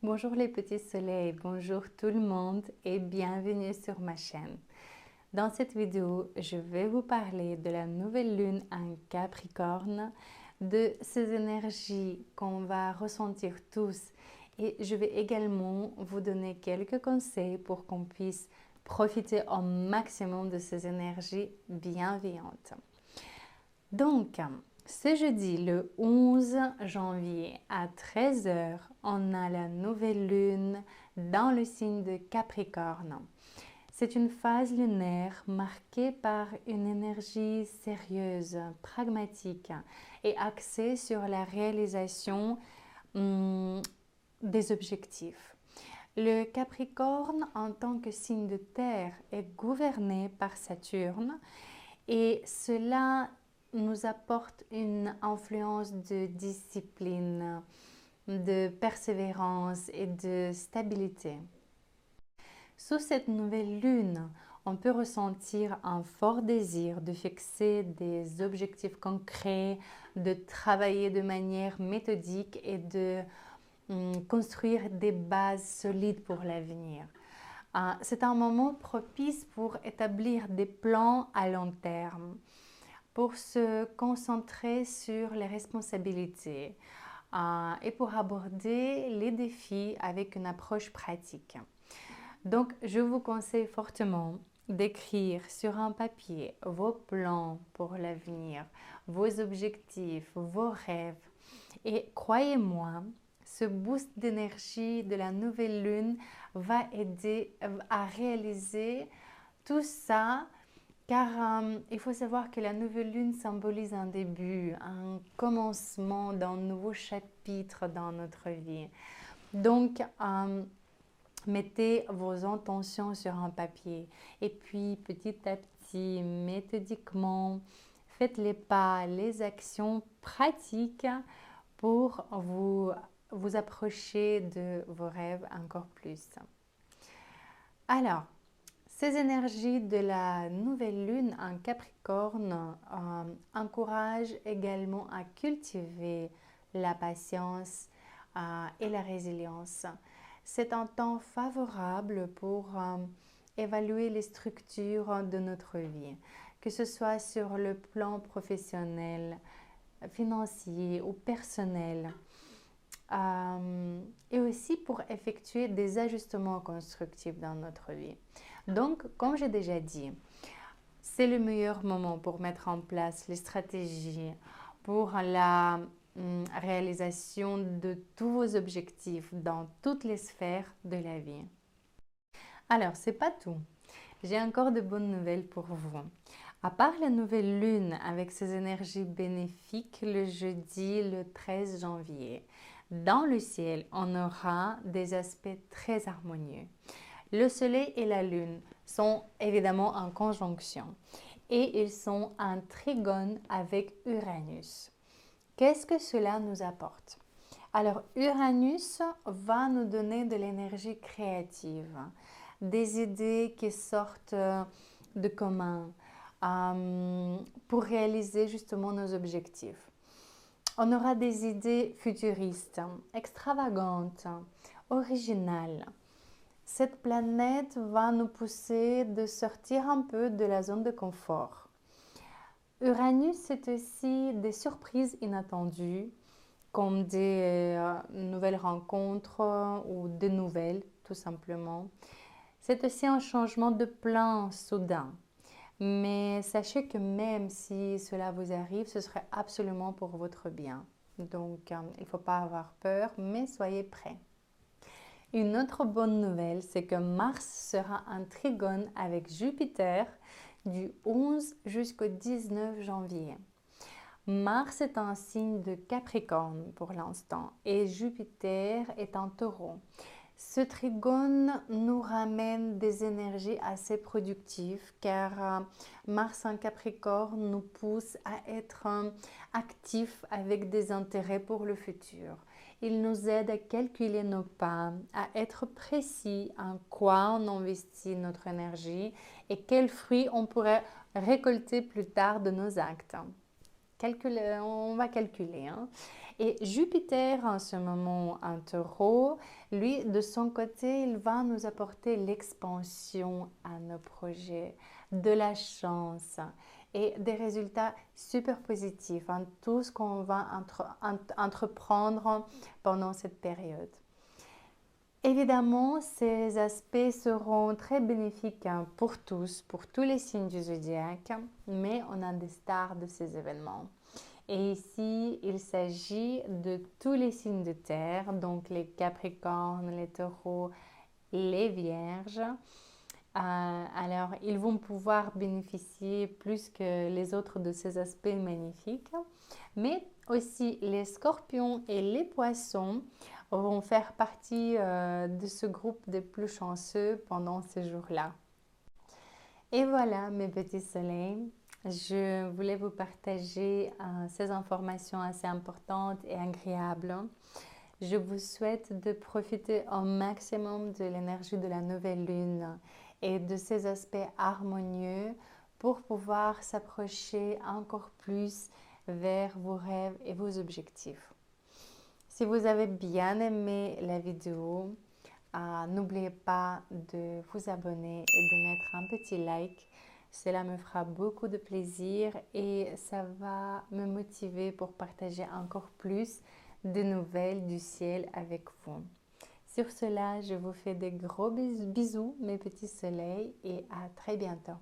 Bonjour les petits soleils, bonjour tout le monde et bienvenue sur ma chaîne. Dans cette vidéo, je vais vous parler de la nouvelle lune en Capricorne, de ces énergies qu'on va ressentir tous et je vais également vous donner quelques conseils pour qu'on puisse profiter au maximum de ces énergies bienveillantes. Donc, ce jeudi, le 11 janvier à 13 heures, on a la nouvelle lune dans le signe de Capricorne. C'est une phase lunaire marquée par une énergie sérieuse, pragmatique et axée sur la réalisation des objectifs. Le Capricorne, en tant que signe de terre, est gouverné par Saturne et cela nous apporte une influence de discipline, de persévérance et de stabilité. Sous cette nouvelle lune, on peut ressentir un fort désir de fixer des objectifs concrets, de travailler de manière méthodique et de construire des bases solides pour l'avenir. C'est un moment propice pour établir des plans à long terme, pour se concentrer sur les responsabilités et pour aborder les défis avec une approche pratique. Donc, je vous conseille fortement d'écrire sur un papier vos plans pour l'avenir, vos objectifs, vos rêves. Et croyez-moi, ce boost d'énergie de la nouvelle lune va aider à réaliser tout ça car il faut savoir que la nouvelle lune symbolise un début, un commencement d'un nouveau chapitre dans notre vie. Donc, mettez vos intentions sur un papier et puis petit à petit, méthodiquement, faites les pas, les actions pratiques pour vous approcher de vos rêves encore plus. Alors, ces énergies de la nouvelle lune en Capricorne encouragent également à cultiver la patience et la résilience. C'est un temps favorable pour évaluer les structures de notre vie, que ce soit sur le plan professionnel, financier ou personnel. Et aussi pour effectuer des ajustements constructifs dans notre vie. Donc, comme j'ai déjà dit, c'est le meilleur moment pour mettre en place les stratégies pour la réalisation de tous vos objectifs dans toutes les sphères de la vie. Alors, c'est pas tout. J'ai encore de bonnes nouvelles pour vous. À part la nouvelle lune avec ses énergies bénéfiques le jeudi le 13 janvier, dans le ciel, on aura des aspects très harmonieux. Le soleil et la lune sont évidemment en conjonction et ils sont en trigone avec Uranus. Qu'est-ce que cela nous apporte? Alors, Uranus va nous donner de l'énergie créative, des idées qui sortent de commun pour réaliser justement nos objectifs. On aura des idées futuristes, extravagantes, originales. Cette planète va nous pousser de sortir un peu de la zone de confort. Uranus, c'est aussi des surprises inattendues, comme des nouvelles rencontres ou des nouvelles, tout simplement. C'est aussi un changement de plan soudain. Mais sachez que même si cela vous arrive, ce serait absolument pour votre bien. Donc, il ne faut pas avoir peur, mais soyez prêts. Une autre bonne nouvelle, c'est que Mars sera en trigone avec Jupiter du 11 jusqu'au 19 janvier. Mars est un signe de Capricorne pour l'instant et Jupiter est en Taureau. Ce trigone nous ramène des énergies assez productives car Mars en Capricorne nous pousse à être actifs avec des intérêts pour le futur. Il nous aide à calculer nos pas, à être précis en quoi on investit notre énergie et quels fruits on pourrait récolter plus tard de nos actes. on va calculer, hein. Et Jupiter, en ce moment en taureau, lui, de son côté, il va nous apporter l'expansion à nos projets, de la chance et des résultats super positifs en tout ce qu'on va entreprendre pendant cette période. Évidemment, ces aspects seront très bénéfiques pour tous les signes du zodiaque, mais on a des stars de ces événements. Et ici, il s'agit de tous les signes de terre, donc les Capricornes, les Taureaux, les Vierges. Alors, ils vont pouvoir bénéficier plus que les autres de ces aspects magnifiques. Mais aussi les Scorpions et les Poissons vont faire partie de ce groupe des plus chanceux pendant ces jours-là. Et voilà mes petits soleils, je voulais vous partager ces informations assez importantes et agréables. Je vous souhaite de profiter au maximum de l'énergie de la nouvelle lune et de ses aspects harmonieux pour pouvoir s'approcher encore plus vers vos rêves et vos objectifs. Si vous avez bien aimé la vidéo, n'oubliez pas de vous abonner et de mettre un petit like. Cela me fera beaucoup de plaisir et ça va me motiver pour partager encore plus de nouvelles du ciel avec vous. Sur cela, je vous fais des gros bisous, mes petits soleils, et à très bientôt.